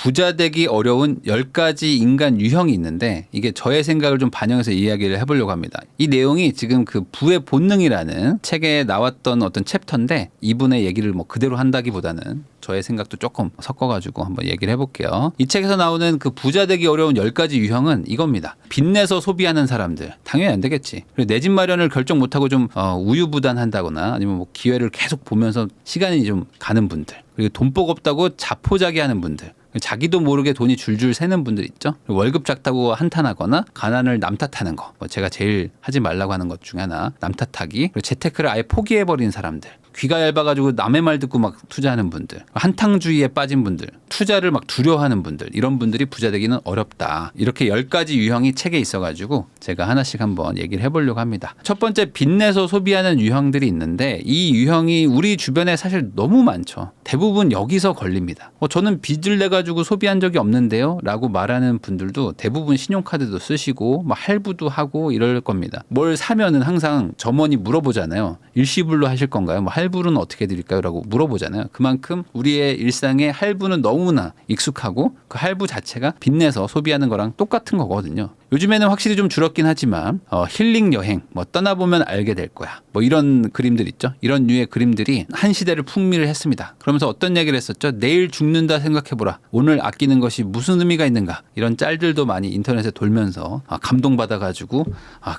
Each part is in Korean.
부자 되기 어려운 10가지 인간 유형이 있는데 이게 저의 생각을 좀 반영해서 이야기를 해보려고 합니다. 이 내용이 지금 그 부의 본능이라는 책에 나왔던 어떤 챕터인데 이분의 얘기를 뭐 그대로 한다기보다는 저의 생각도 조금 섞어가지고 한번 얘기를 해볼게요. 이 책에서 나오는 그 부자 되기 어려운 10가지 유형은 이겁니다. 빚내서 소비하는 사람들. 당연히 안 되겠지. 그리고 내 집 마련을 결정 못하고 좀 우유부단한다거나 아니면 뭐 기회를 계속 보면서 시간이 좀 가는 분들. 그리고 돈복 없다고 자포자기하는 분들. 자기도 모르게 돈이 줄줄 새는 분들 있죠. 월급 작다고 한탄하거나 가난을 남 탓하는 거. 뭐 제가 제일 하지 말라고 하는 것 중에 하나 남 탓하기. 그리고 재테크를 아예 포기해버린 사람들. 귀가 얇아가지고 남의 말 듣고 막 투자하는 분들, 한탕주의에 빠진 분들, 투자를 막 두려워하는 분들, 이런 분들이 부자 되기는 어렵다. 이렇게 10가지 유형이 책에 있어가지고 제가 하나씩 한번 얘기를 해보려고 합니다. 첫 번째, 빚내서 소비하는 유형들이 있는데 이 유형이 우리 주변에 사실 너무 많죠. 대부분 여기서 걸립니다. 저는 빚을 내가지고 소비한 적이 없는데요 라고 말하는 분들도 대부분 신용카드도 쓰시고 막 할부도 하고 이럴 겁니다. 뭘 사면은 항상 점원이 물어보잖아요. 일시불로 하실 건가요? 뭐 할부는 어떻게 드릴까요? 라고 물어보잖아요. 그만큼 우리의 일상에 할부는 너무나 익숙하고 그 할부 자체가 빚내서 소비하는 거랑 똑같은 거거든요. 요즘에는 확실히 좀 줄었긴 하지만 힐링 여행 뭐 떠나보면 알게 될 거야. 뭐 이런 그림들 있죠. 이런 류의 그림들이 한 시대를 풍미를 했습니다. 그러면서 어떤 얘기를 했었죠. 내일 죽는다 생각해보라. 오늘 아끼는 것이 무슨 의미가 있는가. 이런 짤들도 많이 인터넷에 돌면서 감동받아가지고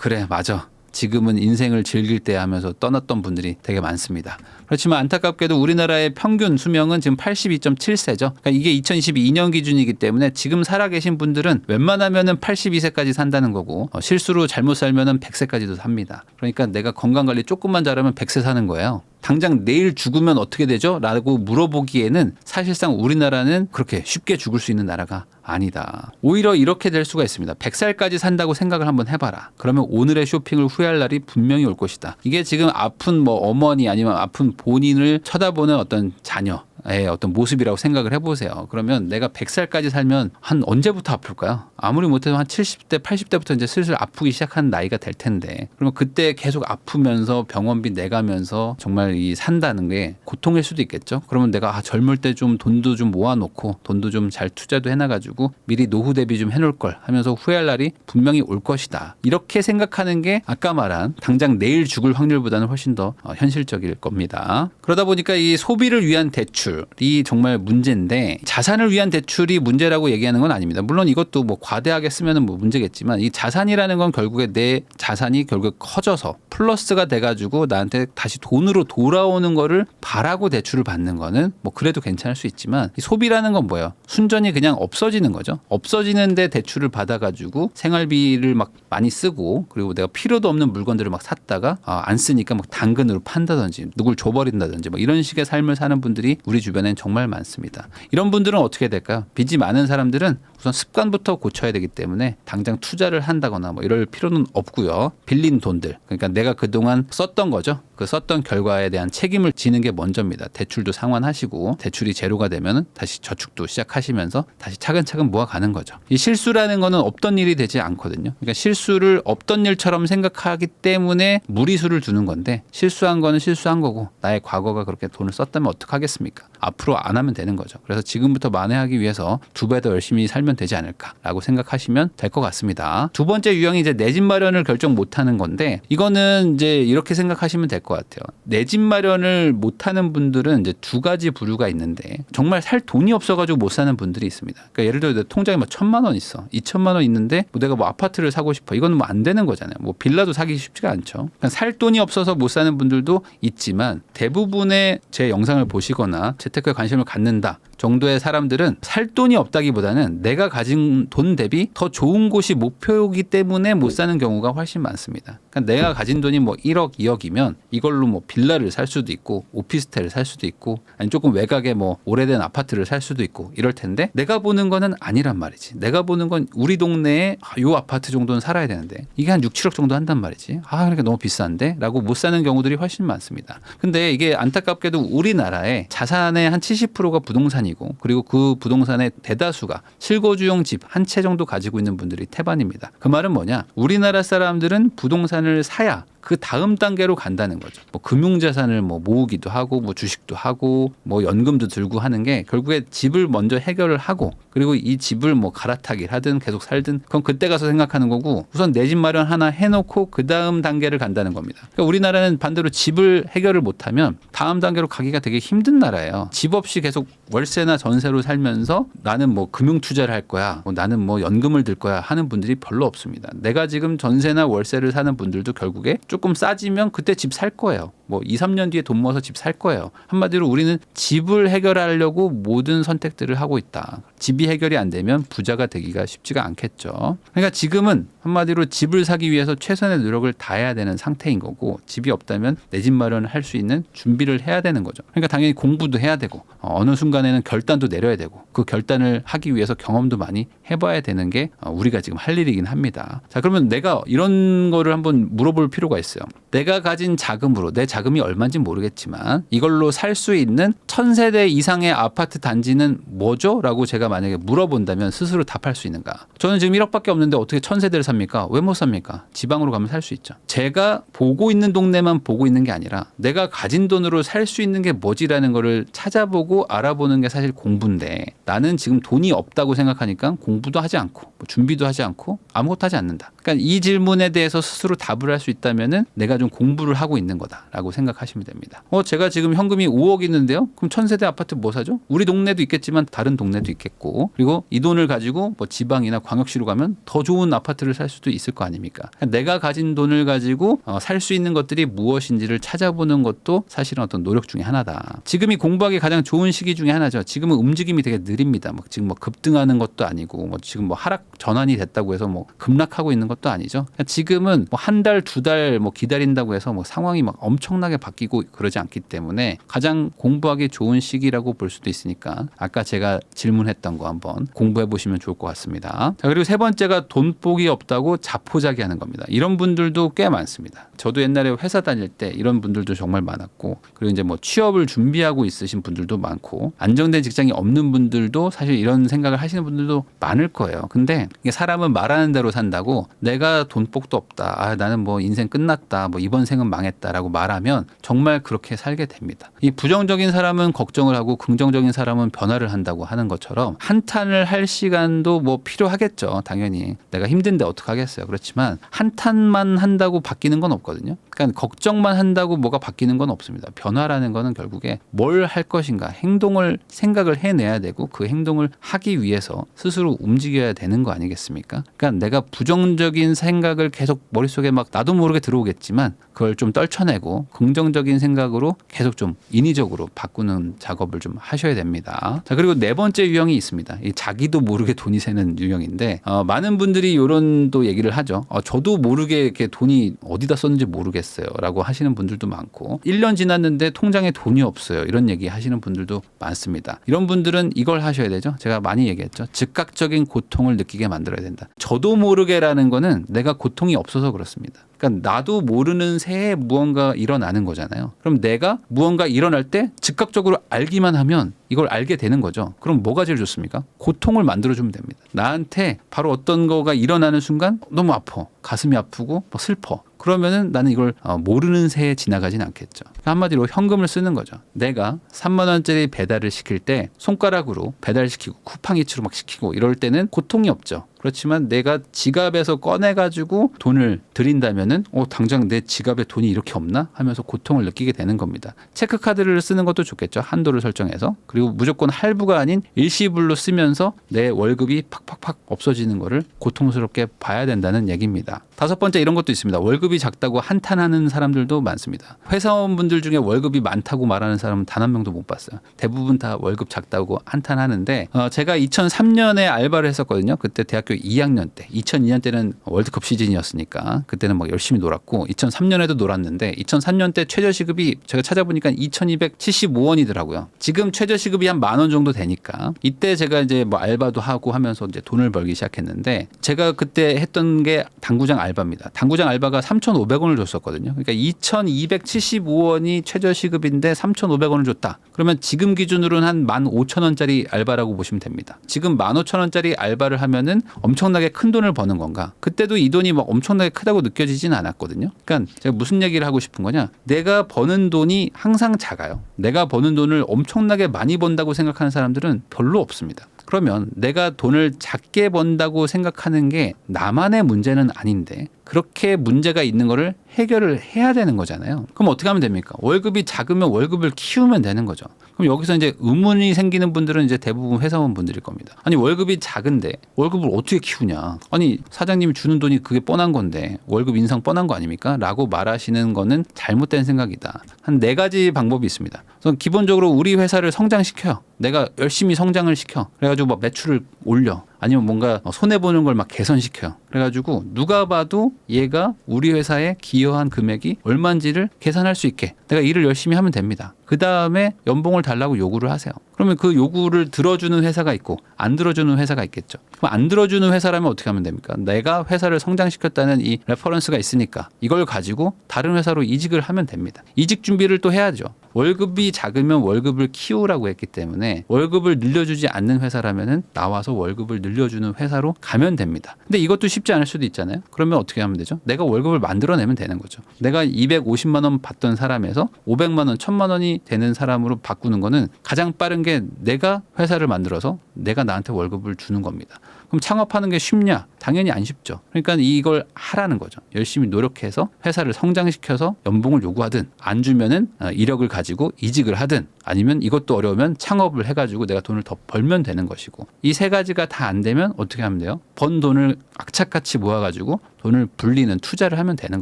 그래 맞아. 지금은 인생을 즐길 때 하면서 떠났던 분들이 되게 많습니다. 그렇지만 안타깝게도 우리나라의 평균 수명은 지금 82.7세죠. 그러니까 이게 2022년 기준이기 때문에 지금 살아계신 분들은 웬만하면은 82세까지 산다는 거고 실수로 잘못 살면은 100세까지도 삽니다. 그러니까 내가 건강관리 조금만 잘하면 100세 사는 거예요. 당장 내일 죽으면 어떻게 되죠? 라고 물어보기에는 사실상 우리나라는 그렇게 쉽게 죽을 수 있는 나라가 아니다. 오히려 이렇게 될 수가 있습니다. 100살까지 산다고 생각을 한번 해봐라. 그러면 오늘의 쇼핑을 후회할 날이 분명히 올 것이다. 이게 지금 아픈 뭐 어머니 아니면 아픈 본인을 쳐다보는 어떤 자녀의 어떤 모습이라고 생각을 해보세요. 그러면 내가 100살까지 살면 한 언제부터 아플까요? 아무리 못해도 한 70대, 80대부터 이제 슬슬 아프기 시작하는 나이가 될 텐데 그러면 그때 계속 아프면서 병원비 내가면서 정말 이 산다는 게 고통일 수도 있겠죠. 그러면 내가 젊을 때 좀 돈도 좀 모아놓고 돈도 좀 잘 투자도 해놔가지고 미리 노후 대비 좀 해놓을 걸 하면서 후회할 날이 분명히 올 것이다. 이렇게 생각하는 게 아까 말한 당장 내일 죽을 확률보다는 훨씬 더 현실적일 겁니다. 그러다 보니까 이 소비를 위한 대출이 정말 문제인데 자산을 위한 대출이 문제라고 얘기하는 건 아닙니다. 물론 이것도 뭐 과대하게 쓰면은 뭐 문제겠지만 이 자산이라는 건 결국에 내 자산이 결국에 커져서 플러스가 돼가지고 나한테 다시 돈으로 돌아오는 거를 바라고 대출을 받는 거는 뭐 그래도 괜찮을 수 있지만 이 소비라는 건 뭐예요? 순전히 그냥 없어지는 거죠. 없어지는데 대출을 받아가지고 생활비를 막 많이 쓰고 그리고 내가 필요도 없는 물건들을 막 샀다가 안 쓰니까 막 당근으로 판다든지 누굴 줘버린다든지 뭐 이런 식의 삶을 사는 분들이 우리 주변엔 정말 많습니다. 이런 분들은 어떻게 될까요? 빚이 많은 사람들은 우선 습관부터 고쳐야 되기 때문에 당장 투자를 한다거나 뭐 이럴 필요는 없고요. 빌린 돈들 그러니까 내가 그동안 썼던 거죠. 그 썼던 결과에 대한 책임을 지는 게 먼저입니다. 대출도 상환하시고 대출이 제로가 되면 다시 저축도 시작하시면서 다시 차근차근 모아가는 거죠. 이 실수라는 거는 없던 일이 되지 않거든요. 그러니까 실수를 없던 일처럼 생각하기 때문에 무리수를 두는 건데 실수한 거는 실수한 거고 나의 과거가 그렇게 돈을 썼다면 어떡하겠습니까? 앞으로 안 하면 되는 거죠. 그래서 지금부터 만회하기 위해서 2배 더 열심히 살면 되지 않을까라고 생각하시면 될 것 같습니다. 두 번째 유형이 이제 내 집 마련을 결정 못하는 건데 이거는 이제 이렇게 생각하시면 될 것 같아요. 내 집 마련을 못하는 분들은 이제 두 가지 부류가 있는데 정말 살 돈이 없어가지고 못 사는 분들이 있습니다. 그러니까 예를 들어 내 통장에 뭐 1,000만 원 있어, 2,000만 원 있는데 뭐 내가 뭐 아파트를 사고 싶어. 이건 뭐 안 되는 거잖아요. 뭐 빌라도 사기 쉽지가 않죠. 그러니까 살 돈이 없어서 못 사는 분들도 있지만 대부분의 제 영상을 보시거나 재테크에 관심을 갖는다 정도의 사람들은 살 돈이 없다기보다는 내가 가진 돈 대비 더 좋은 곳이 목표이기 때문에 못 사는 경우가 훨씬 많습니다. 그러니까 내가 가진 돈이 뭐 1억, 2억이면 이걸로 뭐 빌라를 살 수도 있고 오피스텔을 살 수도 있고 아니 조금 외곽에 뭐 오래된 아파트를 살 수도 있고 이럴 텐데 내가 보는 거는 아니란 말이지. 내가 보는 건 우리 동네에 요 아파트 정도는 살아야 되는데 이게 한 6, 7억 정도 한단 말이지. 그러니까 너무 비싼데? 라고 못 사는 경우들이 훨씬 많습니다. 근데 이게 안타깝게도 우리나라의 자산의 한 70%가 부동산이고 그리고 그 부동산의 대다수가 실거주용 집 한 채 정도 가지고 있는 분들이 태반입니다. 그 말은 뭐냐? 우리나라 사람들은 부동산을 사야 그 다음 단계로 간다는 거죠. 뭐 금융자산을 뭐 모으기도 하고 뭐 주식도 하고 뭐 연금도 들고 하는 게 결국에 집을 먼저 해결을 하고 그리고 이 집을 뭐 갈아타기를 하든 계속 살든 그건 그때 가서 생각하는 거고 우선 내 집 마련 하나 해놓고 그 다음 단계를 간다는 겁니다. 그러니까 우리나라는 반대로 집을 해결을 못하면 다음 단계로 가기가 되게 힘든 나라예요. 집 없이 계속 월세나 전세로 살면서 나는 뭐 금융 투자를 할 거야, 뭐 나는 뭐 연금을 들 거야 하는 분들이 별로 없습니다. 내가 지금 전세나 월세를 사는 분들도 결국에 조금 싸지면 그때 집 살 거예요. 뭐 2, 3년 뒤에 돈 모아서 집 살 거예요. 한마디로 우리는 집을 해결하려고 모든 선택들을 하고 있다. 집이 해결이 안 되면 부자가 되기가 쉽지가 않겠죠. 그러니까 지금은 한마디로 집을 사기 위해서 최선의 노력을 다해야 되는 상태인 거고 집이 없다면 내 집 마련을 할 수 있는 준비를 해야 되는 거죠. 그러니까 당연히 공부도 해야 되고 어느 순간에는 결단도 내려야 되고 그 결단을 하기 위해서 경험도 많이 해봐야 되는 게 우리가 지금 할 일이긴 합니다. 자, 그러면 내가 이런 거를 한번 물어볼 필요가 있어요. 내가 가진 자금으로 내 자금이 얼마인지 모르겠지만 이걸로 살 수 있는 1000세대 이상의 아파트 단지는 뭐죠? 라고 제가 만약에 물어본다면 스스로 답할 수 있는가? 저는 지금 1억밖에 없는데 어떻게 1000세대를 삽니까? 왜 못 삽니까? 지방으로 가면 살 수 있죠. 제가 보고 있는 동네만 보고 있는 게 아니라 내가 가진 돈으로 살 수 있는 게 뭐지라는 거를 찾아보고 알아보는 게 사실 공부인데 나는 지금 돈이 없다고 생각하니까 공부도 하지 않고 뭐 준비도 하지 않고 아무것도 하지 않는다. 그러니까 이 질문에 대해서 스스로 답을 할 수 있다면은 내가 좀 공부를 하고 있는 거다라고 생각하시면 됩니다. 제가 지금 현금이 5억 있는데요. 그럼 1000세대 아파트 뭐 사죠? 우리 동네도 있겠지만 다른 동네도 있겠고 그리고 이 돈을 가지고 뭐 지방이나 광역시로 가면 더 좋은 아파트를 살 수도 있을 거 아닙니까? 내가 가진 돈을 가지고 살 수 있는 것들이 무엇인지를 찾아보는 것도 사실은 어떤 노력 중에 하나다. 지금이 공부하기 가장 좋은 시기 중에 하나죠. 지금은 움직임이 되게 느립니다. 막 지금 뭐 급등하는 것도 아니고 뭐 지금 뭐 하락 전환이 됐다고 해서 뭐 급락하고 있는 것도 아니죠. 지금은 뭐 한 달, 두 달 뭐 기다린다고 해서 뭐 상황이 막 엄청나게 바뀌고 그러지 않기 때문에 가장 공부하기 좋은 시기라고 볼 수도 있으니까 아까 제가 질문했던 거 한번 공부해 보시면 좋을 것 같습니다. 자, 그리고 세 번째가 돈복이 없다고 자포자기하는 겁니다. 이런 분들도 꽤 많습니다. 저도 옛날에 회사 다닐 때 이런 분들도 정말 많았고 그리고 이제 뭐 취업을 준비하고 있으신 분들도 많고 안정된 직장이 없는 분들도 사실 이런 생각을 하시는 분들도 많을 거예요. 근데 이게 사람은 말하는 대로 산다고 내가 돈복도 없다. 나는 뭐 인생 끝났다. 뭐 이번 생은 망했다라고 말하면 정말 그렇게 살게 됩니다. 이 부정적인 사람은 걱정을 하고 긍정적인 사람은 변화를 한다고 하는 것처럼 한탄을 할 시간도 뭐 필요하겠죠. 당연히 내가 힘든데 어떡하겠어요. 그렇지만 한탄만 한다고 바뀌는 건 없거든요. 그러니까 걱정만 한다고 뭐가 바뀌는 건 없습니다. 변화라는 거는 결국에 뭘 할 것인가 행동을 생각을 해내야 되고 그 행동을 하기 위해서 스스로 움직여야 되는 거 아니겠습니까? 그러니까 내가 부정적인 생각을 계속 머릿속에 막 나도 모르게 들어오겠지만 그걸 좀 떨쳐내고 긍정적인 생각으로 계속 좀 인위적으로 바꾸는 작업을 좀 하셔야 됩니다. 자, 그리고 네 번째 유형이 있습니다. 이 자기도 모르게 돈이 새는 유형인데 많은 분들이 이런 또 얘기를 하죠. 저도 모르게 이렇게 돈이 어디다 썼는지 모르겠어요 라고 하시는 분들도 많고 1년 지났는데 통장에 돈이 없어요. 이런 얘기 하시는 분들도 많습니다. 이런 분들은 이걸 하셔야 되죠. 제가 많이 얘기했죠. 즉각적인 고통을 느끼게 만들어야 된다. 저도 모르게라는 거는 내가 고통이 없어서 그렇습니다. 그러니까 나도 모르는 새에 무언가 일어나는 거잖아요. 그럼 내가 무언가 일어날 때 즉각적으로 알기만 하면 이걸 알게 되는 거죠. 그럼 뭐가 제일 좋습니까? 고통을 만들어주면 됩니다. 나한테 바로 어떤 거가 일어나는 순간 너무 아파. 가슴이 아프고 뭐 슬퍼. 그러면은 나는 이걸 모르는 새에 지나가진 않겠죠. 한마디로 현금을 쓰는 거죠. 내가 3만 원짜리 배달을 시킬 때 손가락으로 배달시키고 쿠팡이츠로 막 시키고 이럴 때는 고통이 없죠. 그렇지만 내가 지갑에서 꺼내가지고 돈을 드린다면은 당장 내 지갑에 돈이 이렇게 없나 하면서 고통을 느끼게 되는 겁니다. 체크카드를 쓰는 것도 좋겠죠. 한도를 설정해서. 그리고 무조건 할부가 아닌 일시불로 쓰면서 내 월급이 팍팍팍 없어지는 거를 고통스럽게 봐야 된다는 얘기입니다. 다섯 번째 이런 것도 있습니다. 월급이 작다고 한탄하는 사람들도 많습니다. 회사원분들 중에 월급이 많다고 말하는 사람은 단 한 명도 못 봤어요. 대부분 다 월급 작다고 한탄하는데 제가 2003년에 알바를 했었거든요. 그때 대학교 2학년 때 2002년 때는 월드컵 시즌이었으니까 그때는 막 열심히 놀았고 2003년에도 놀았는데 2003년 때 최저시급이 제가 찾아보니까 2275원이더라고요. 지금 최저시급이 한 10,000원 정도 되니까 이때 제가 이제 뭐 알바도 하고 하면서 이제 돈을 벌기 시작했는데 제가 그때 했던 게 당구장 알바입니다. 당구장 알바가 3,500원을 줬었거든요. 그러니까 2,275원이 최저시급인데 3,500원을 줬다. 그러면 지금 기준으로는 한 15,000원짜리 알바라고 보시면 됩니다. 지금 15,000원짜리 알바를 하면은 엄청나게 큰 돈을 버는 건가? 그때도 이 돈이 막 엄청나게 크다고 느껴지진 않았거든요. 그러니까 제가 무슨 얘기를 하고 싶은 거냐? 내가 버는 돈이 항상 작아요. 내가 버는 돈을 엄청나게 많이 번다고 생각하는 사람들은 별로 없습니다. 그러면 내가 돈을 작게 번다고 생각하는 게 나만의 문제는 아닌데 그렇게 문제가 있는 거를 해결을 해야 되는 거잖아요. 그럼 어떻게 하면 됩니까? 월급이 작으면 월급을 키우면 되는 거죠. 그럼 여기서 이제 의문이 생기는 분들은 이제 대부분 회사원 분들일 겁니다. 아니 월급이 작은데 월급을 어떻게 키우냐? 아니 사장님이 주는 돈이 그게 뻔한 건데 월급 인상 뻔한 거 아닙니까? 라고 말하시는 거는 잘못된 생각이다. 한 4가지 방법이 있습니다. 그래서 기본적으로 우리 회사를 성장시켜요. 내가 열심히 성장을 시켜. 그래가지고 막 매출을 올려. 아니면 뭔가 손해보는 걸 막 개선시켜요. 그래가지고 누가 봐도 얘가 우리 회사에 기여한 금액이 얼마인지를 계산할 수 있게 내가 일을 열심히 하면 됩니다. 그 다음에 연봉을 달라고 요구를 하세요. 그러면 그 요구를 들어주는 회사가 있고 안 들어주는 회사가 있겠죠. 그럼 안 들어주는 회사라면 어떻게 하면 됩니까? 내가 회사를 성장시켰다는 이 레퍼런스가 있으니까 이걸 가지고 다른 회사로 이직을 하면 됩니다. 이직 준비를 또 해야죠. 월급이 작으면 월급을 키우라고 했기 때문에 월급을 늘려주지 않는 회사라면은 나와서 월급을 늘려주는 회사로 가면 됩니다. 근데 이것도 쉽지 않을 수도 있잖아요. 그러면 어떻게 하면 되죠? 내가 월급을 만들어내면 되는 거죠. 내가 250만 원 받던 사람에서 500만 원, 1000만 원이 되는 사람으로 바꾸는 거는 가장 빠른 게 내가 회사를 만들어서 내가 나한테 월급을 주는 겁니다. 그럼 창업하는 게 쉽냐? 당연히 안 쉽죠. 그러니까 이걸 하라는 거죠. 열심히 노력해서 회사를 성장시켜서 연봉을 요구하든 안 주면은 이력을 가지고 이직을 하든 아니면 이것도 어려우면 창업을 해가지고 내가 돈을 더 벌면 되는 것이고 이 3가지가 다 안 되면 어떻게 하면 돼요? 번 돈을 악착같이 모아가지고 돈을 불리는 투자를 하면 되는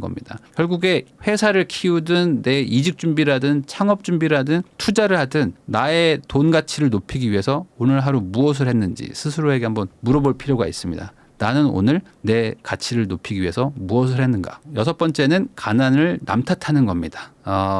겁니다. 결국에 회사를 키우든 내 이직 준비라든 창업 준비라든 투자를 하든 나의 돈 가치를 높이기 위해서 오늘 하루 무엇을 했는지 스스로에게 한번 물어볼 필요가 있습니다. 나는 오늘 내 가치를 높이기 위해서 무엇을 했는가? 6번째는 가난을 남 탓하는 겁니다.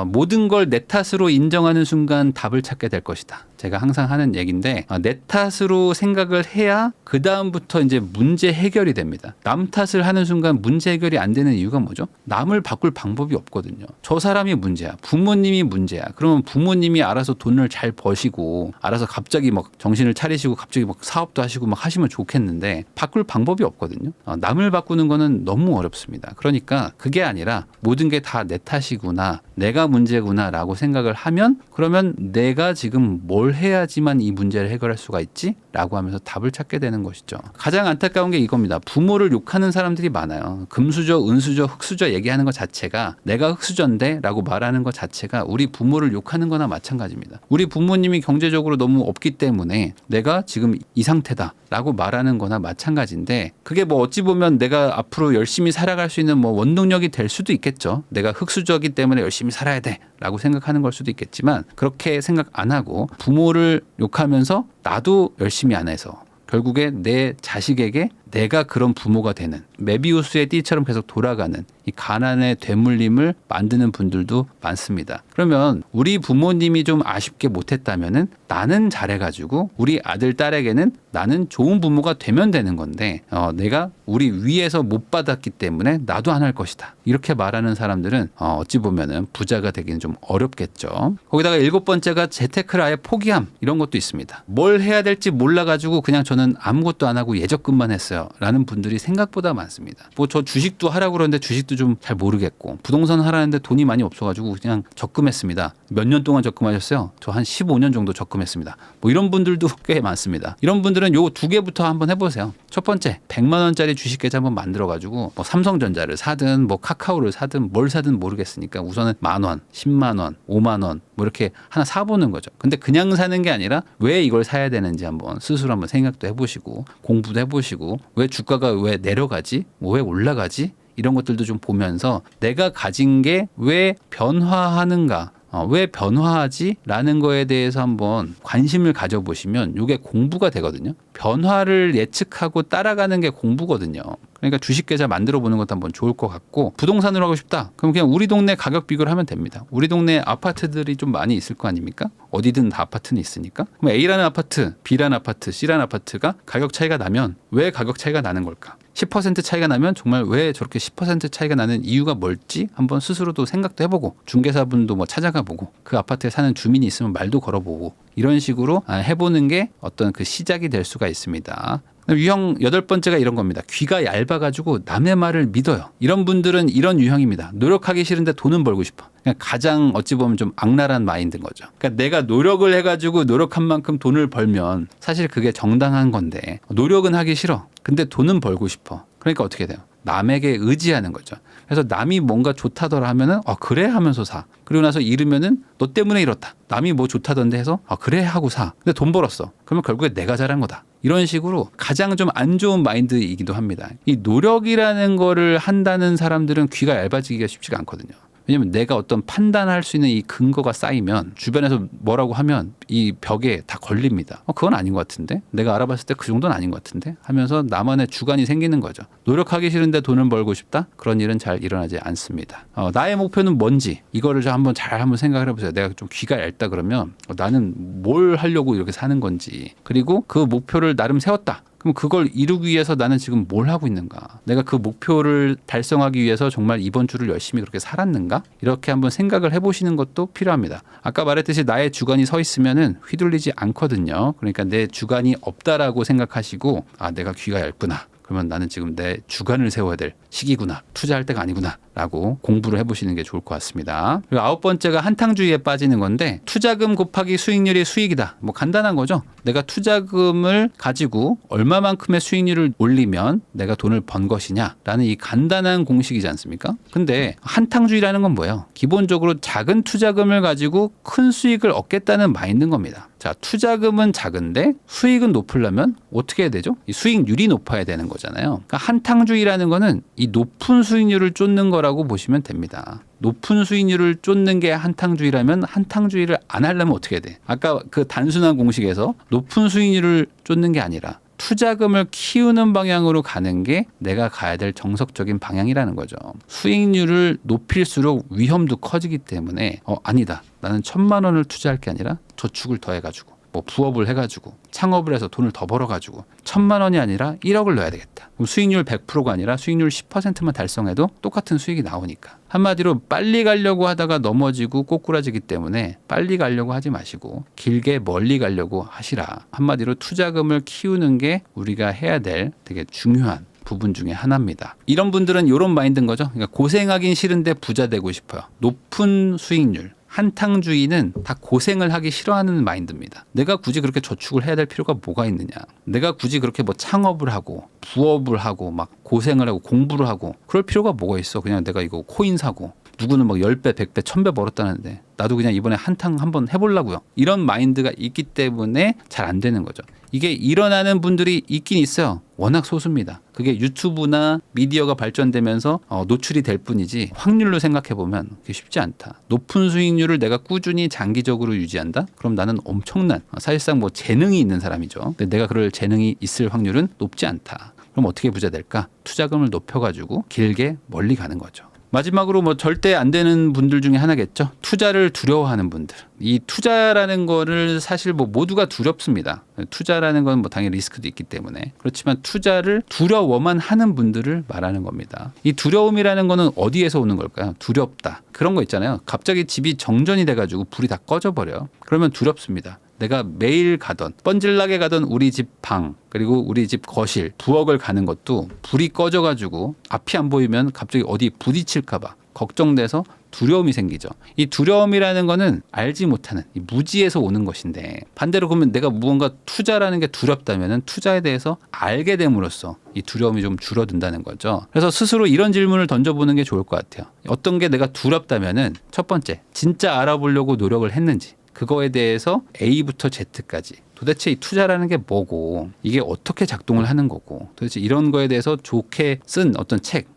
모든 걸 내 탓으로 인정하는 순간 답을 찾게 될 것이다. 제가 항상 하는 얘기인데 내 탓으로 생각을 해야 그 다음부터 이제 문제 해결이 됩니다. 남 탓을 하는 순간 문제 해결이 안 되는 이유가 뭐죠? 남을 바꿀 방법이 없거든요. 저 사람이 문제야. 부모님이 문제야. 그러면 부모님이 알아서 돈을 잘 버시고 알아서 갑자기 막 정신을 차리시고 갑자기 막 사업도 하시고 막 하시면 좋겠는데 바꿀 방법이 없거든요. 남을 바꾸는 거는 너무 어렵습니다. 그러니까 그게 아니라 모든 게 다 내 탓이구나. 내가 문제구나라고 생각을 하면 그러면 내가 지금 뭘 해야지만 이 문제를 해결할 수가 있지? 라고 하면서 답을 찾게 되는 것이죠. 가장 안타까운 게 이겁니다. 부모를 욕하는 사람들이 많아요. 금수저, 은수저, 흙수저 얘기하는 것 자체가 내가 흙수저인데 라고 말하는 것 자체가 우리 부모를 욕하는 거나 마찬가지입니다. 우리 부모님이 경제적으로 너무 없기 때문에 내가 지금 이 상태다 라고 말하는 거나 마찬가지인데 그게 뭐 어찌 보면 내가 앞으로 열심히 살아갈 수 있는 뭐 원동력이 될 수도 있겠죠. 내가 흙수저이기 때문에 열심히 살아야 돼 라고 생각하는 걸 수도 있겠지만 그렇게 생각 안 하고 부모를 욕하면서 나도 열심히 안 해서 결국에 내 자식에게 내가 그런 부모가 되는 메비우스의 띠처럼 계속 돌아가는 이 가난의 되물림을 만드는 분들도 많습니다. 그러면 우리 부모님이 좀 아쉽게 못했다면은 나는 잘해가지고 우리 아들 딸에게는 나는 좋은 부모가 되면 되는 건데 내가 우리 위에서 못 받았기 때문에 나도 안 할 것이다. 이렇게 말하는 사람들은 어찌 보면은 부자가 되기는 좀 어렵겠죠. 거기다가 7번째가 재테크를 아예 포기함 이런 것도 있습니다. 뭘 해야 될지 몰라가지고 그냥 저는 아무것도 안 하고 예적금만 했어요. 라는 분들이 생각보다 많습니다. 뭐 저 주식도 하라고 그러는데 주식도 좀 잘 모르겠고 부동산 하라는데 돈이 많이 없어가지고 그냥 적금했습니다. 몇 년 동안 적금하셨어요? 저 한 15년 정도 적금했습니다. 뭐 이런 분들도 꽤 많습니다. 이런 분들은 요 2개부터 한번 해보세요. 첫 번째 100만 원짜리 주식 계좌 한번 만들어가지고 뭐 삼성전자를 사든 뭐 카카오를 사든 뭘 사든 모르겠으니까 우선은 10,000원, 10만 원, 5만 원 뭐 이렇게 하나 사보는 거죠. 근데 그냥 사는 게 아니라 왜 이걸 사야 되는지 한번 스스로 한번 생각도 해보시고 공부도 해보시고 왜 주가가 왜 내려가지? 왜 올라가지? 이런 것들도 좀 보면서 내가 가진 게 왜 변화하는가? 왜 변화하지? 라는 거에 대해서 한번 관심을 가져보시면 이게 공부가 되거든요. 변화를 예측하고 따라가는 게 공부거든요. 그러니까 주식 계좌 만들어 보는 것도 한번 좋을 것 같고 부동산으로 하고 싶다. 그럼 그냥 우리 동네 가격 비교를 하면 됩니다. 우리 동네 아파트들이 좀 많이 있을 거 아닙니까? 어디든 다 아파트는 있으니까. 그럼 A라는 아파트, B라는 아파트, C라는 아파트가 가격 차이가 나면 왜 가격 차이가 나는 걸까? 10% 차이가 나면 정말 왜 저렇게 10% 차이가 나는 이유가 뭘지 한번 스스로도 생각도 해보고 중개사분도 뭐 찾아가 보고 그 아파트에 사는 주민이 있으면 말도 걸어보고 이런 식으로 해보는 게 어떤 그 시작이 될 수가 있습니다. 유형 8번째가 이런 겁니다. 귀가 얇아가지고 남의 말을 믿어요. 이런 분들은 이런 유형입니다. 노력하기 싫은데 돈은 벌고 싶어. 그냥 가장 어찌 보면 좀 악랄한 마인드인 거죠. 그러니까 내가 노력을 해가지고 노력한 만큼 돈을 벌면 사실 그게 정당한 건데 노력은 하기 싫어. 근데 돈은 벌고 싶어. 그러니까 어떻게 돼요? 남에게 의지하는 거죠. 그래서 남이 뭔가 좋다더라 하면은 그래 하면서 사. 그리고 나서 잃으면은 너 때문에 잃었다. 남이 뭐 좋다던데 해서 그래 하고 사. 근데 돈 벌었어. 그러면 결국에 내가 잘한 거다. 이런 식으로 가장 좀 안 좋은 마인드이기도 합니다. 이 노력이라는 거를 한다는 사람들은 귀가 얇아지기가 쉽지가 않거든요. 왜냐면 내가 어떤 판단할 수 있는 이 근거가 쌓이면 주변에서 뭐라고 하면 이 벽에 다 걸립니다. 그건 아닌 것 같은데? 내가 알아봤을 때 그 정도는 아닌 것 같은데? 하면서 나만의 주관이 생기는 거죠. 노력하기 싫은데 돈을 벌고 싶다? 그런 일은 잘 일어나지 않습니다. 나의 목표는 뭔지 이거를 한번 생각을 해보세요. 내가 좀 귀가 얇다 그러면 나는 뭘 하려고 이렇게 사는 건지, 그리고 그 목표를 나름 세웠다. 그럼 그걸 이루기 위해서 나는 지금 뭘 하고 있는가? 내가 그 목표를 달성하기 위해서 정말 이번 주를 열심히 그렇게 살았는가? 이렇게 한번 생각을 해보시는 것도 필요합니다. 아까 말했듯이 나의 주관이 서 있으면은 휘둘리지 않거든요. 그러니까 내 주관이 없다라고 생각하시고 내가 귀가 얇구나. 그러면 나는 지금 내 주관을 세워야 될 시기구나. 투자할 때가 아니구나. 라고 공부를 해보시는 게 좋을 것 같습니다. 그리고 9번째가 한탕주의에 빠지는 건데 투자금 곱하기 수익률이 수익이다. 뭐 간단한 거죠. 내가 투자금을 가지고 얼마만큼의 수익률을 올리면 내가 돈을 번 것이냐라는 이 간단한 공식이지 않습니까? 근데 한탕주의라는 건 뭐예요? 기본적으로 작은 투자금을 가지고 큰 수익을 얻겠다는 마인드인 겁니다. 자, 투자금은 작은데 수익은 높으려면 어떻게 해야 되죠? 이 수익률이 높아야 되는 거잖아요. 그러니까 한탕주의라는 거는 이 높은 수익률을 쫓는 거라고 보시면 됩니다. 높은 수익률을 쫓는 게 한탕주의라면 한탕주의를 안 하려면 어떻게 해야 돼? 아까 그 단순한 공식에서 높은 수익률을 쫓는 게 아니라 투자금을 키우는 방향으로 가는 게 내가 가야 될 정석적인 방향이라는 거죠. 수익률을 높일수록 위험도 커지기 때문에 아니다. 나는 1,000만 원을 투자할 게 아니라 저축을 더 해가지고 뭐 부업을 해가지고 창업을 해서 돈을 더 벌어가지고 1,000만 원이 아니라 1억을 넣어야 되겠다. 그럼 수익률 100%가 아니라 수익률 10%만 달성해도 똑같은 수익이 나오니까. 한마디로 빨리 가려고 하다가 넘어지고 꼬꾸라지기 때문에 빨리 가려고 하지 마시고 길게 멀리 가려고 하시라. 한마디로 투자금을 키우는 게 우리가 해야 될 되게 중요한 부분 중에 하나입니다. 이런 분들은 이런 마인드인 거죠. 그러니까 고생하긴 싫은데 부자 되고 싶어요. 높은 수익률. 한탕주의는 다 고생을 하기 싫어하는 마인드입니다. 내가 굳이 그렇게 저축을 해야 될 필요가 뭐가 있느냐. 내가 굳이 그렇게 뭐 창업을 하고 부업을 하고 막 고생을 하고 공부를 하고 그럴 필요가 뭐가 있어. 그냥 내가 이거 코인 사고 누구는 막 10배, 100배, 1000배 벌었다는데 나도 그냥 이번에 한탕 한번 해보려고요. 이런 마인드가 있기 때문에 잘 안 되는 거죠. 이게 일어나는 분들이 있긴 있어요. 워낙 소수입니다. 그게 유튜브나 미디어가 발전되면서 노출이 될 뿐이지 확률로 생각해보면 그게 쉽지 않다. 높은 수익률을 내가 꾸준히 장기적으로 유지한다? 그럼 나는 엄청난 사실상 뭐 재능이 있는 사람이죠. 근데 내가 그럴 재능이 있을 확률은 높지 않다. 그럼 어떻게 부자 될까? 투자금을 높여가지고 길게 멀리 가는 거죠. 마지막으로 뭐 절대 안 되는 분들 중에 하나겠죠. 투자를 두려워하는 분들. 이 투자라는 거를 사실 뭐 모두가 두렵습니다. 투자라는 건 뭐 당연히 리스크도 있기 때문에. 그렇지만 투자를 두려워만 하는 분들을 말하는 겁니다. 이 두려움이라는 거는 어디에서 오는 걸까요? 두렵다. 그런 거 있잖아요. 갑자기 집이 정전이 돼가지고 불이 다 꺼져버려. 그러면 두렵습니다. 내가 매일 가던 뻔질나게 가던 우리 집 방 그리고 우리 집 거실 부엌을 가는 것도 불이 꺼져가지고 앞이 안 보이면 갑자기 어디 부딪힐까 봐 걱정돼서 두려움이 생기죠. 이 두려움이라는 거는 알지 못하는 이 무지에서 오는 것인데 반대로 그러면 내가 무언가 투자라는 게 두렵다면 투자에 대해서 알게 됨으로써 이 두려움이 좀 줄어든다는 거죠. 그래서 스스로 이런 질문을 던져보는 게 좋을 것 같아요. 어떤 게 내가 두렵다면은 첫 번째 진짜 알아보려고 노력을 했는지 그거에 대해서 A부터 Z까지 도대체 이 투자라는 게 뭐고 이게 어떻게 작동을 하는 거고 도대체 이런 거에 대해서 좋게 쓴 어떤 책,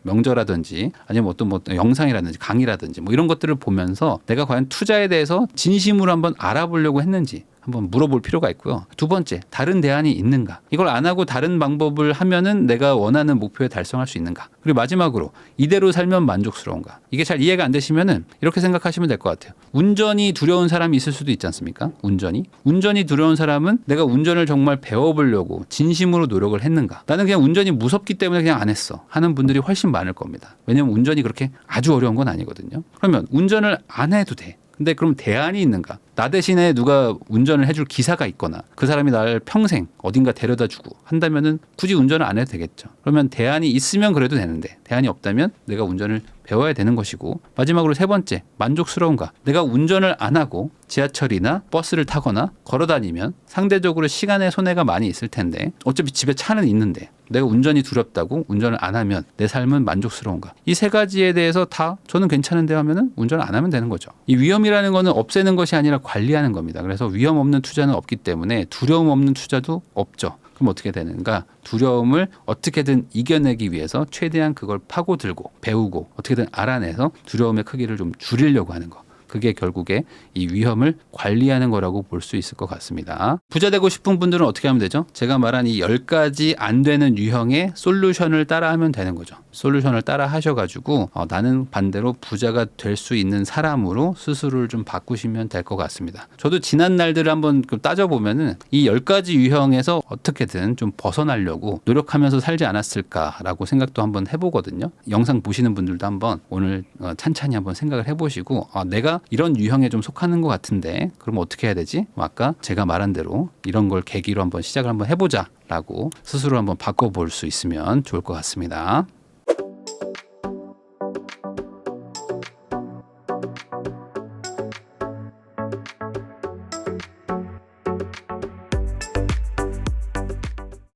명저라든지 아니면 어떤 뭐 영상이라든지 강의라든지 뭐 이런 것들을 보면서 내가 과연 투자에 대해서 진심으로 한번 알아보려고 했는지 한번 물어볼 필요가 있고요. 두 번째, 다른 대안이 있는가? 이걸 안 하고 다른 방법을 하면은 내가 원하는 목표에 달성할 수 있는가? 그리고 마지막으로 이대로 살면 만족스러운가? 이게 잘 이해가 안 되시면은 이렇게 생각하시면 될 것 같아요. 운전이 두려운 사람이 있을 수도 있지 않습니까? 운전이 두려운 사람은 내가 운전을 정말 배워보려고 진심으로 노력을 했는가? 나는 그냥 운전이 무섭기 때문에 그냥 안 했어. 하는 분들이 훨씬 많을 겁니다. 왜냐하면 운전이 그렇게 아주 어려운 건 아니거든요. 그러면 운전을 안 해도 돼. 근데 그럼 대안이 있는가? 나 대신에 누가 운전을 해줄 기사가 있거나 그 사람이 나를 평생 어딘가 데려다 주고 한다면은 굳이 운전을 안 해도 되겠죠. 그러면 대안이 있으면 그래도 되는데 대안이 없다면 내가 운전을 배워야 되는 것이고, 마지막으로 세 번째, 만족스러운가? 내가 운전을 안 하고 지하철이나 버스를 타거나 걸어 다니면 상대적으로 시간의 손해가 많이 있을 텐데 어차피 집에 차는 있는데 내가 운전이 두렵다고 운전을 안 하면 내 삶은 만족스러운가? 이 세 가지에 대해서 다 저는 괜찮은데 하면은 운전을 안 하면 되는 거죠. 이 위험이라는 거는 없애는 것이 아니라 관리하는 겁니다. 그래서 위험 없는 투자는 없기 때문에 두려움 없는 투자도 없죠. 그럼 어떻게 되는가? 두려움을 어떻게든 이겨내기 위해서 최대한 그걸 파고들고 배우고 어떻게든 알아내서 두려움의 크기를 좀 줄이려고 하는 거. 그게 결국에 이 위험을 관리하는 거라고 볼 수 있을 것 같습니다. 부자 되고 싶은 분들은 어떻게 하면 되죠? 제가 말한 이 10가지 안 되는 유형의 솔루션을 따라하면 되는 거죠. 솔루션을 따라 하셔가지고 나는 반대로 부자가 될 수 있는 사람으로 스스로를 좀 바꾸시면 될 것 같습니다. 저도 지난 날들을 한번 따져보면은 이 10가지 유형에서 어떻게든 좀 벗어나려고 노력하면서 살지 않았을까라고 생각도 한번 해보거든요. 영상 보시는 분들도 한번 오늘 찬찬히 한번 생각을 해보시고 내가 이런 유형에 좀 속하는 것 같은데 그럼 어떻게 해야 되지? 아까 제가 말한 대로 이런 걸 계기로 한번 시작을 한번 해보자 라고 스스로 한번 바꿔볼 수 있으면 좋을 것 같습니다.